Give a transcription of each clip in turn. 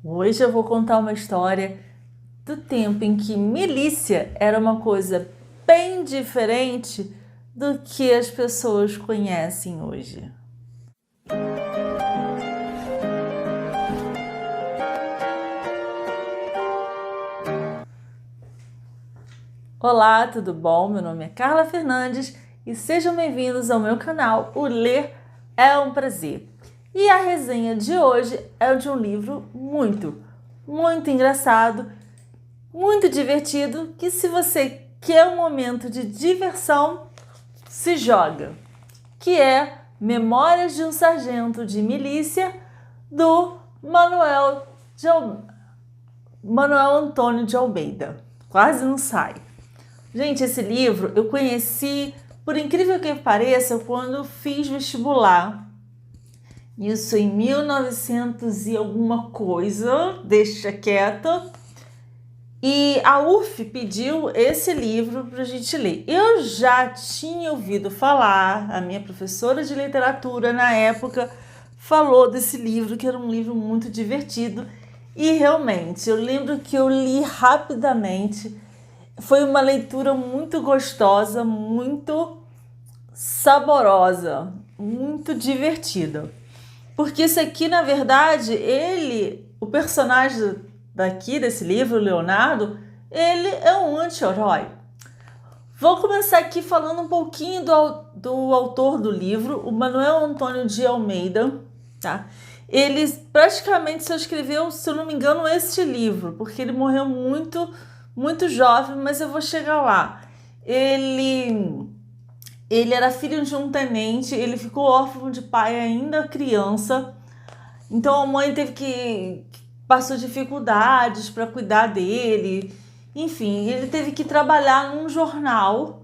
Hoje eu vou contar uma história do tempo em que milícia era uma coisa bem diferente do que as pessoas conhecem hoje. Olá, tudo bom? Meu nome é Carla Fernandes e sejam bem-vindos ao meu canal O Ler é um Prazer. E a resenha de hoje é de um livro muito engraçado, muito divertido, que se você quer um momento de diversão, se joga, que é Memórias de um Sargento de Milícia, do Manuel Antônio de Almeida. Quase não sai. Gente, esse livro eu conheci, por incrível que pareça, quando fiz vestibular. Isso em 1900 e alguma coisa, deixa quieto. E a UF pediu esse livro para a gente ler. Eu já tinha ouvido falar, a minha professora de literatura na época falou desse livro, que era um livro muito divertido. E realmente, eu lembro que eu li rapidamente. Foi uma leitura muito gostosa, muito saborosa, muito divertida. Porque isso aqui, na verdade, o personagem daqui desse livro, Leonardo, ele é um anti-herói. Vou começar aqui falando um pouquinho do autor do livro, o Manuel Antônio de Almeida, tá? Ele praticamente só escreveu, se eu não me engano, este livro, porque ele morreu muito jovem, mas eu vou chegar lá. Ele era filho de um tenente, ele ficou órfão de pai ainda criança, então a mãe passou dificuldades para cuidar dele. Enfim, ele teve que trabalhar num jornal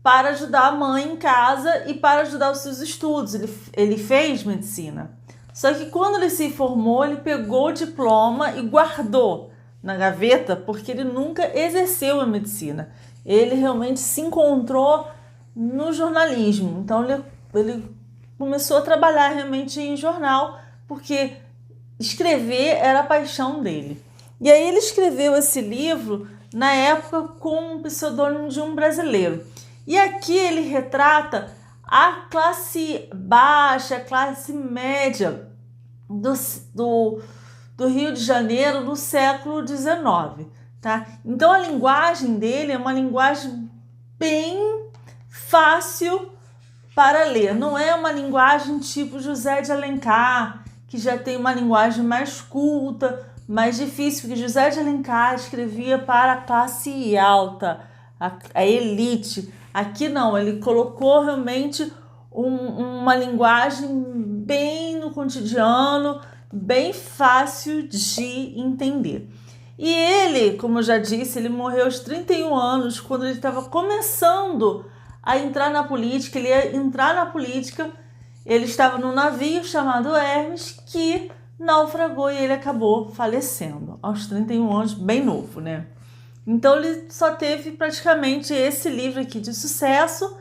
para ajudar a mãe em casa e para ajudar os seus estudos. Ele fez medicina. Só que quando ele se formou, ele pegou o diploma e guardou na gaveta, porque ele nunca exerceu a medicina. Ele realmente se encontrou no jornalismo. Então ele começou a trabalhar realmente em jornal, porque escrever era a paixão dele. E aí ele escreveu esse livro na época com o pseudônimo de um brasileiro. E aqui ele retrata a classe baixa, a classe média do Rio de Janeiro no século XIX. Tá? Então a linguagem dele é uma linguagem bem fácil para ler. Não é uma linguagem tipo José de Alencar, que já tem uma linguagem mais culta, mais difícil, porque José de Alencar escrevia para a classe alta, a elite. Aqui não, ele colocou realmente uma linguagem bem no cotidiano, bem fácil de entender. E ele, como eu já disse, ele morreu aos 31 anos, quando ele estava começando a entrar na política. Ele ia entrar na política. Ele estava num navio chamado Hermes, que naufragou e ele acabou falecendo aos 31 anos, bem novo, né? Então ele só teve praticamente esse livro aqui de sucesso,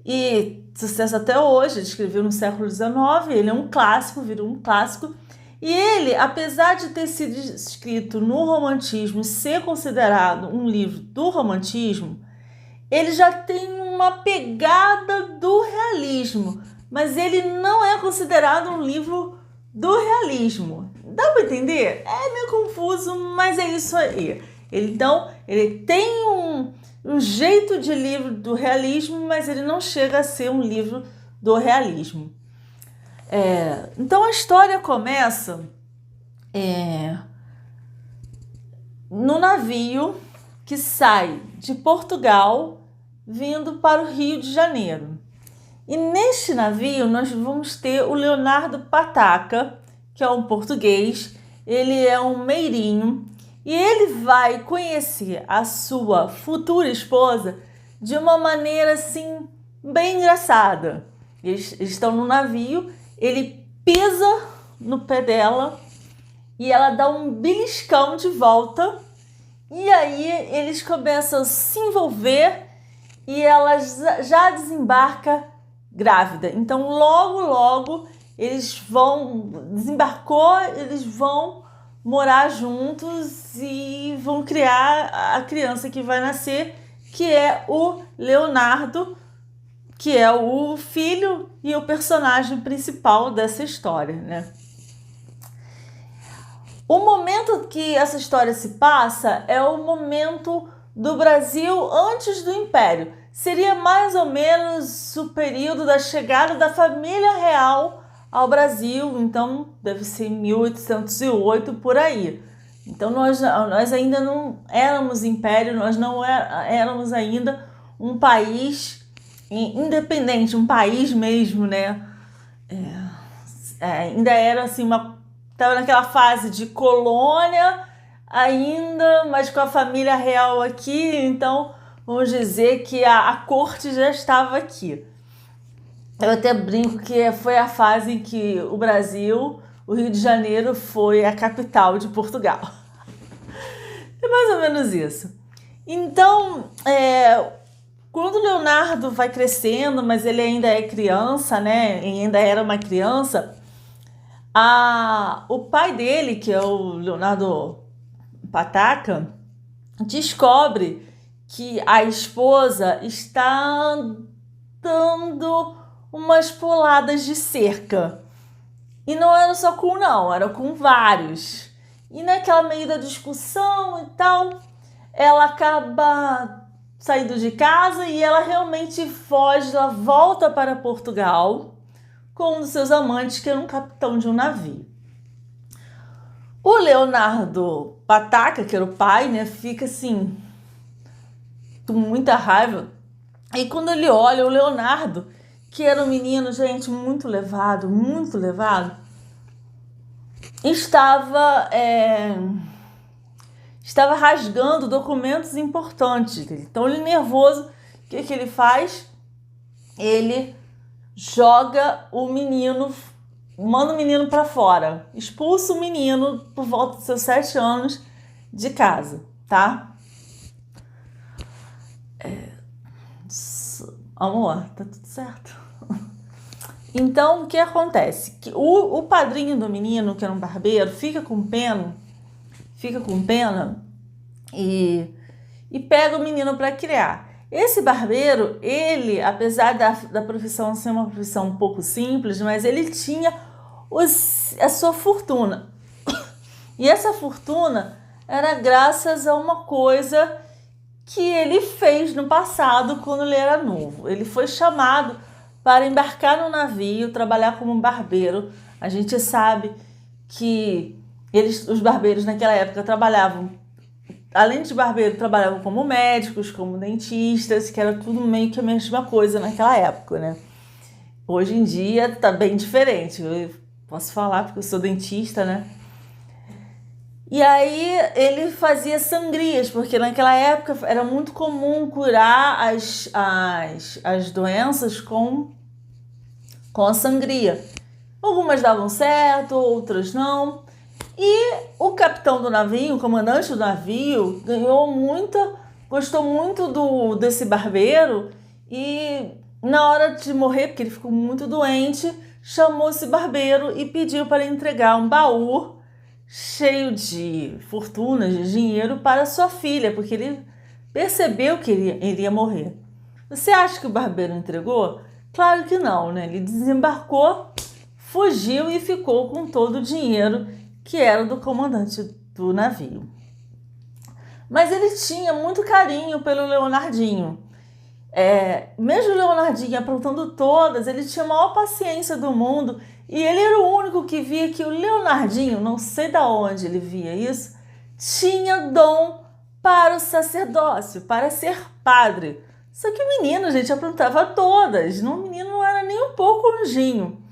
e sucesso até hoje. Ele escreveu no século XIX, ele é um clássico, virou um clássico. E ele, apesar de ter sido escrito no romantismo e ser considerado um livro do romantismo, ele já tem uma pegada do realismo, mas ele não é considerado um livro do realismo. Dá para entender? É meio confuso, mas é isso aí. Então, ele tem um jeito de livro do realismo, mas ele não chega a ser um livro do realismo. Então, a história começa no navio que sai de Portugal vindo para o Rio de Janeiro. E neste navio nós vamos ter o Leonardo Pataca, que é um português, ele é um meirinho, e ele vai conhecer a sua futura esposa de uma maneira assim bem engraçada. Eles estão no navio, ele pisa no pé dela e ela dá um beliscão de volta, e aí eles começam a se envolver e ela já desembarca grávida. Então logo eles vão morar juntos e vão criar a criança que vai nascer, que é o Leonardo, que é o filho e o personagem principal dessa história, né? O momento que essa história se passa é o momento do Brasil antes do Império. Seria mais ou menos o período da chegada da família real ao Brasil, então deve ser 1808 por aí. Então nós ainda não éramos império, nós não éramos ainda um país independente, um país mesmo, né? Ainda era assim, estava naquela fase de colônia ainda, mas com a família real aqui, então vamos dizer que a corte já estava aqui. Eu até brinco que foi a fase em que o Brasil, o Rio de Janeiro, foi a capital de Portugal. É mais ou menos isso. Então, quando o Leonardo vai crescendo, mas ele ainda é criança, né? Ele ainda era uma criança, o pai dele, que é o Leonardo Pataca, descobre que a esposa está dando umas puladas de cerca. E não era só com um, não, era com vários. E naquela meio da discussão e tal, ela acaba saindo de casa e ela realmente foge, ela volta para Portugal com um dos seus amantes, que era um capitão de um navio. O Leonardo Pataca, que era o pai, né, fica assim, com muita raiva. E quando ele olha o Leonardo, que era um menino, gente, muito levado, estava rasgando documentos importantes dele. Então, ele nervoso, o que ele faz? Ele joga o menino, manda o menino para fora, expulsa o menino por volta dos seus 7 anos de casa, tá? Amor, tá tudo certo? Então, o que acontece? Que o padrinho do menino, que era um barbeiro, fica com pena e pega o menino para criar. Esse barbeiro, ele, apesar da profissão ser uma profissão um pouco simples, mas ele tinha a sua fortuna. E essa fortuna era graças a uma coisa que ele fez no passado, quando ele era novo. Ele foi chamado para embarcar no navio, trabalhar como barbeiro. A gente sabe que os barbeiros naquela época trabalhavam, além de barbeiro, trabalhavam como médicos, como dentistas, que era tudo meio que a mesma coisa naquela época, né? Hoje em dia tá bem diferente. Eu posso falar porque eu sou dentista, né? E aí ele fazia sangrias, porque naquela época era muito comum curar as doenças com a sangria. Algumas davam certo, outras não. E o capitão do navio, o comandante do navio, gostou muito desse barbeiro e na hora de morrer, porque ele ficou muito doente, chamou esse barbeiro e pediu para entregar um baú cheio de fortunas, de dinheiro para sua filha, porque ele percebeu que ele iria morrer. Você acha que o barbeiro entregou? Claro que não, né? Ele desembarcou, fugiu e ficou com todo o dinheiro que era do comandante do navio. Mas ele tinha muito carinho pelo Leonardinho. Mesmo o Leonardinho aprontando todas, ele tinha a maior paciência do mundo e ele era o único que via que o Leonardinho, não sei de onde ele via isso, tinha dom para o sacerdócio, para ser padre. Só que o menino, gente, aprontava todas. O menino não era nem um pouco anjinho.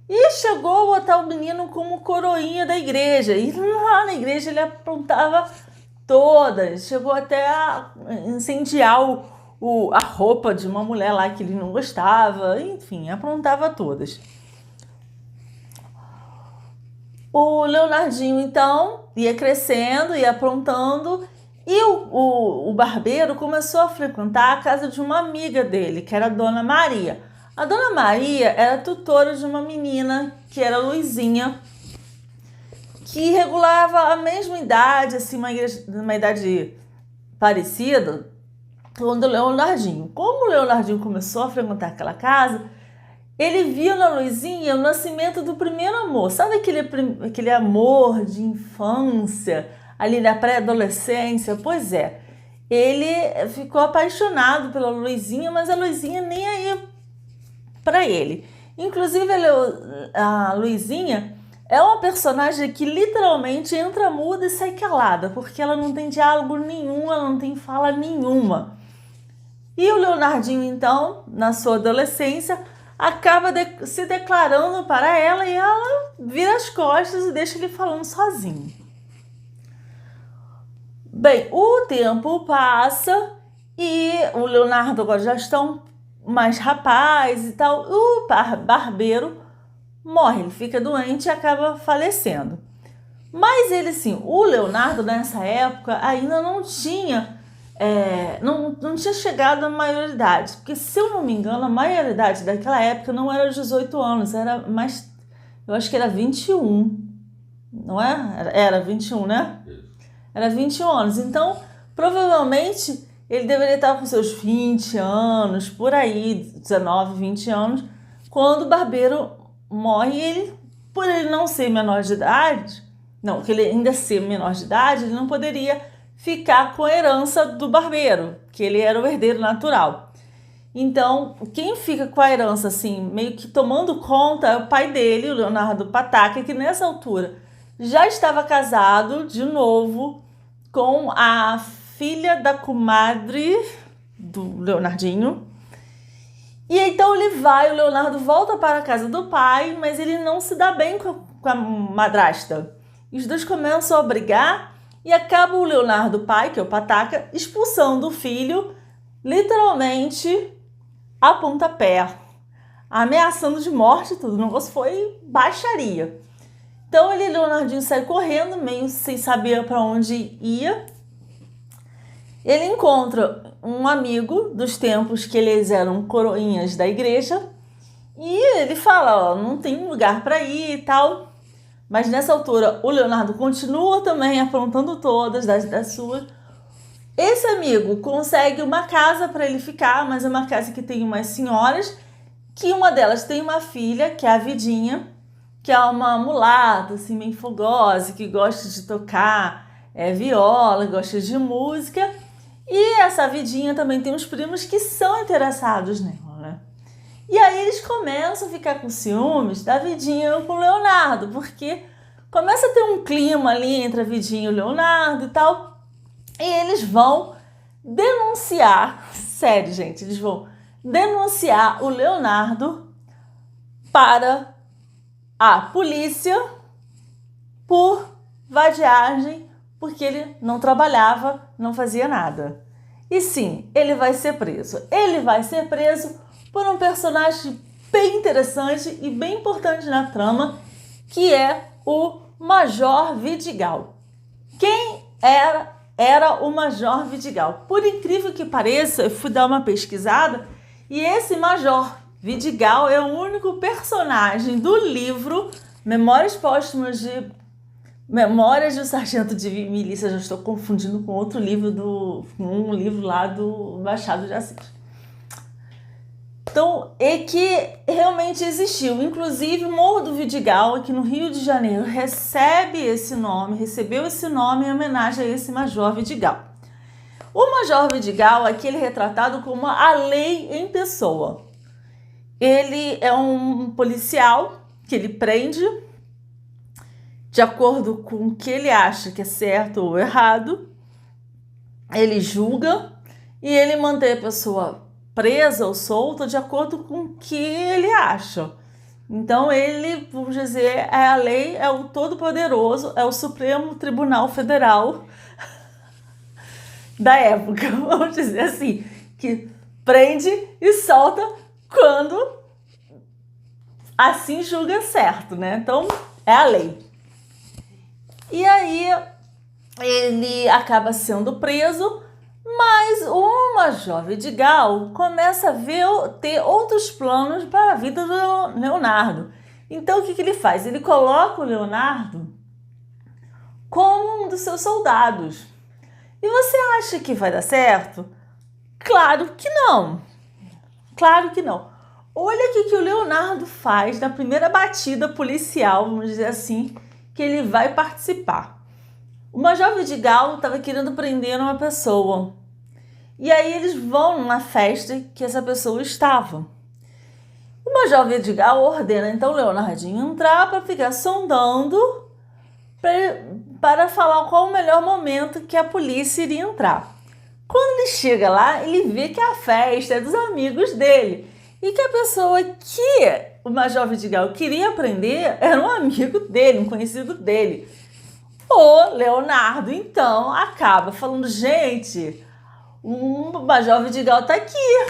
E chegou a botar o menino como coroinha da igreja. E lá na igreja ele aprontava todas. Chegou até a incendiar a roupa de uma mulher lá que ele não gostava. Enfim, aprontava todas. O Leonardinho, então, ia crescendo, ia aprontando. E o barbeiro começou a frequentar a casa de uma amiga dele, que era a Dona Maria. A Dona Maria era tutora de uma menina, que era a Luizinha, que regulava a mesma idade, assim, uma idade parecida com o Leonardinho. Como o Leonardinho começou a frequentar aquela casa, ele viu na Luizinha o nascimento do primeiro amor. Sabe aquele amor de infância, ali na pré-adolescência? Pois é, ele ficou apaixonado pela Luizinha, mas a Luizinha nem aí para ele. Inclusive, a Luizinha é uma personagem que literalmente entra muda e sai calada, porque ela não tem diálogo nenhum, ela não tem fala nenhuma. E o Leonardinho, então, na sua adolescência, acaba se declarando para ela e ela vira as costas e deixa ele falando sozinho. Bem, o tempo passa e o Leonardo agora já estão mais rapaz e tal. O barbeiro morre, ele fica doente e acaba falecendo. Mas ele, sim, o Leonardo nessa época ainda não tinha chegado à maioridade, porque se eu não me engano a maioridade daquela época não era 18 anos, era mais, eu acho que era 21, não é? Era 21, né? Era 21 anos, então provavelmente ele deveria estar com seus 20 anos, por aí, 19, 20 anos, quando o barbeiro morre. Ele, por ele não ser menor de idade, não, que ele ainda ser menor de idade, ele não poderia ficar com a herança do barbeiro, que ele era o herdeiro natural. Então, quem fica com a herança, assim, meio que tomando conta, é o pai dele, o Leonardo Pataca, que nessa altura já estava casado de novo com a filha da comadre do Leonardinho. E então o Leonardo volta para a casa do pai, mas ele não se dá bem com a madrasta. E os dois começam a brigar e acaba o Leonardo pai, que é o Pataca, expulsando o filho, literalmente a pontapé, ameaçando de morte tudo. O negócio foi baixaria. Então Leonardinho sai correndo, meio sem saber para onde ia. Ele encontra um amigo dos tempos que eles eram coroinhas da igreja e ele fala, ó, não tem lugar para ir e tal. Mas nessa altura o Leonardo continua também aprontando todas das suas. Esse amigo consegue uma casa para ele ficar, mas é uma casa que tem umas senhoras, que uma delas tem uma filha, que é a Vidinha, que é uma mulata, assim, meio fogosa, que gosta de tocar viola, gosta de música. E essa Vidinha também tem uns primos que são interessados nela, né? E aí eles começam a ficar com ciúmes da Vidinha com o Leonardo, porque começa a ter um clima ali entre a Vidinha e o Leonardo e tal. E eles vão denunciar, sério, gente, eles vão denunciar o Leonardo para a polícia por vadiagem, porque ele não trabalhava, não fazia nada. E sim, ele vai ser preso. Ele vai ser preso por um personagem bem interessante e bem importante na trama, que é o Major Vidigal. Quem era o Major Vidigal? Por incrível que pareça, eu fui dar uma pesquisada e esse Major Vidigal é o único personagem do livro Memórias Póstumas do Sargento de Milícia. Já estou confundindo com outro livro, um livro lá do Machado de Assis. Então, é que realmente existiu. Inclusive, o Morro do Vidigal, aqui no Rio de Janeiro, recebeu esse nome em homenagem a esse Major Vidigal. O Major Vidigal, aqui ele é retratado como a lei em pessoa. Ele é um policial que ele prende de acordo com o que ele acha que é certo ou errado. Ele julga e ele mantém a pessoa presa ou solta de acordo com o que ele acha. Então ele, vamos dizer, é a lei, é o todo-poderoso, é o Supremo Tribunal Federal da época, vamos dizer assim, que prende e solta quando assim julga certo, né? Então é a lei. E aí ele acaba sendo preso, mas o Major Vidigal começa a ter outros planos para a vida do Leonardo. Então o que ele faz? Ele coloca o Leonardo como um dos seus soldados. E você acha que vai dar certo? Claro que não. Claro que não. Olha o que o Leonardo faz na primeira batida policial, vamos dizer assim, que ele vai participar. O Major Vidigal estava querendo prender uma pessoa. E aí eles vão na festa que essa pessoa estava. O Major Vidigal ordena então o Leonardinho entrar para ficar sondando para falar qual o melhor momento que a polícia iria entrar. Quando ele chega lá, ele vê que a festa é dos amigos dele e que a pessoa que o Major Vidigal queria prender era um amigo dele, um conhecido dele. O Leonardo, então, acaba falando, gente, o Major Vidigal tá aqui,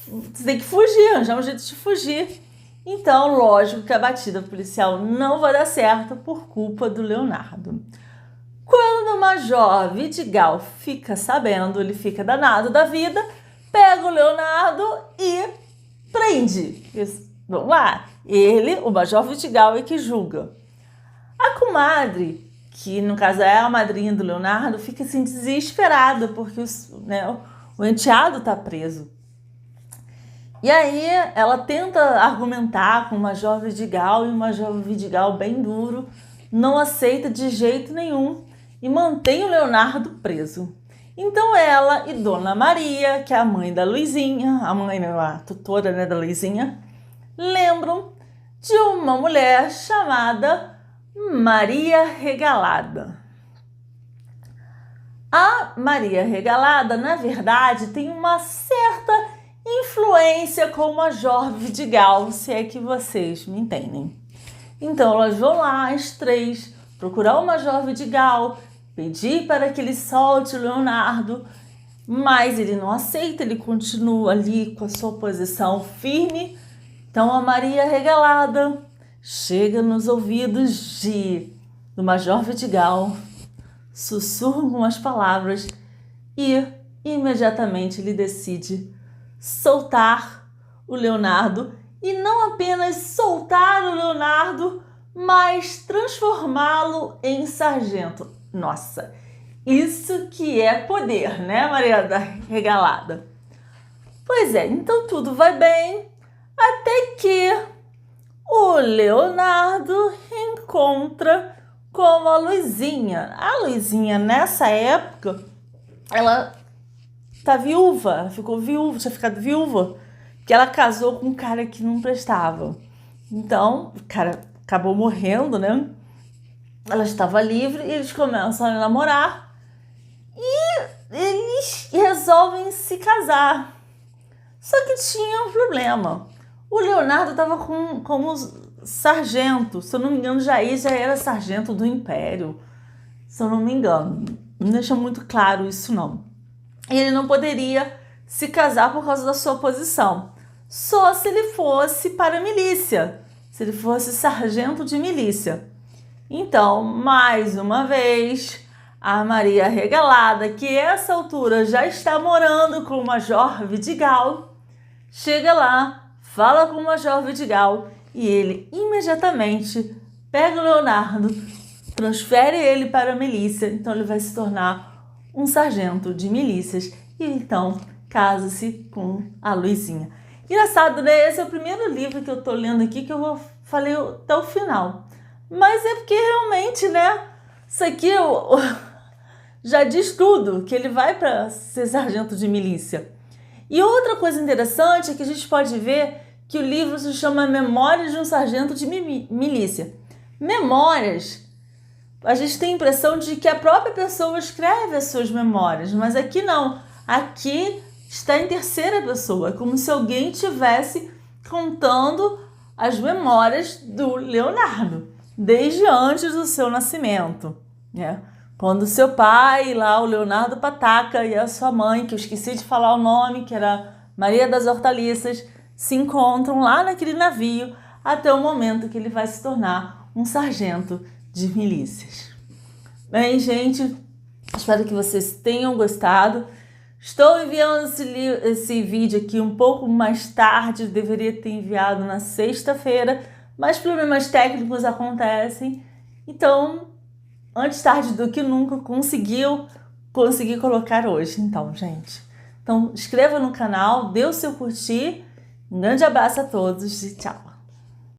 você tem que fugir, arranjar um jeito de fugir. Então, lógico que a batida policial não vai dar certo por culpa do Leonardo. Quando o Major Vidigal fica sabendo, ele fica danado da vida, pega o Leonardo e prende. Vamos lá, ele, o Major Vidigal, é que julga. A comadre, que no caso é a madrinha do Leonardo, fica assim desesperada porque o enteado está preso. E aí ela tenta argumentar com o Major Vidigal e o Major Vidigal, bem duro, não aceita de jeito nenhum e mantém o Leonardo preso. Então ela e Dona Maria, que é a mãe da Luizinha, a tutora, né, da Luizinha, lembram de uma mulher chamada Maria Regalada. A Maria Regalada, na verdade, tem uma certa influência com o Major Vidigal, se é que vocês me entendem. Então elas vão lá, as três, procurar o Major Vidigal, pedir para que ele solte o Leonardo, mas ele não aceita, ele continua ali com a sua posição firme. Então a Maria Regalada chega nos ouvidos do Major Vidigal, sussurra umas palavras e imediatamente ele decide soltar o Leonardo, e não apenas soltar o Leonardo, mas transformá-lo em sargento. Nossa, isso que é poder, né, Maria Regalada? Pois é, então tudo vai bem, até que o Leonardo encontra com a Luizinha. A Luizinha, nessa época, ela tá viúva, ela ficou viúva, tinha ficado viúva, porque ela casou com um cara que não prestava. Então, o cara acabou morrendo, né? Ela estava livre e eles começam a namorar e eles resolvem se casar. Só que tinha um problema. O Leonardo estava como sargento, se eu não me engano, já era sargento do Império, se eu não me engano. Não deixa muito claro isso, não. Ele não poderia se casar por causa da sua posição, só se ele fosse para a milícia, se ele fosse sargento de milícia. Então, mais uma vez, a Maria Regalada, que a essa altura já está morando com o Major Vidigal, chega lá, fala com o Major Vidigal e ele imediatamente pega o Leonardo, transfere ele para a milícia, então ele vai se tornar um sargento de milícias e então casa-se com a Luizinha. Engraçado, né? Esse é o primeiro livro que eu tô lendo aqui que eu falei até o final. Mas é porque realmente, né? Isso aqui já diz tudo, que ele vai para ser sargento de milícia. E outra coisa interessante é que a gente pode ver que o livro se chama Memórias de um Sargento de Milícia. Memórias, a gente tem a impressão de que a própria pessoa escreve as suas memórias, mas aqui não. Aqui está em terceira pessoa, é como se alguém estivesse contando as memórias do Leonardo, desde antes do seu nascimento, né? Quando seu pai, lá o Leonardo Pataca, e a sua mãe, que eu esqueci de falar o nome, que era Maria das Hortaliças, se encontram lá naquele navio até o momento que ele vai se tornar um sargento de milícias. Bem, gente, espero que vocês tenham gostado. Estou enviando esse vídeo aqui um pouco mais tarde, deveria ter enviado na sexta-feira, mas problemas técnicos acontecem. Então, antes tarde do que nunca, consegui colocar hoje. Então, gente. Então, inscreva no canal, dê o seu curtir. Um grande abraço a todos e tchau.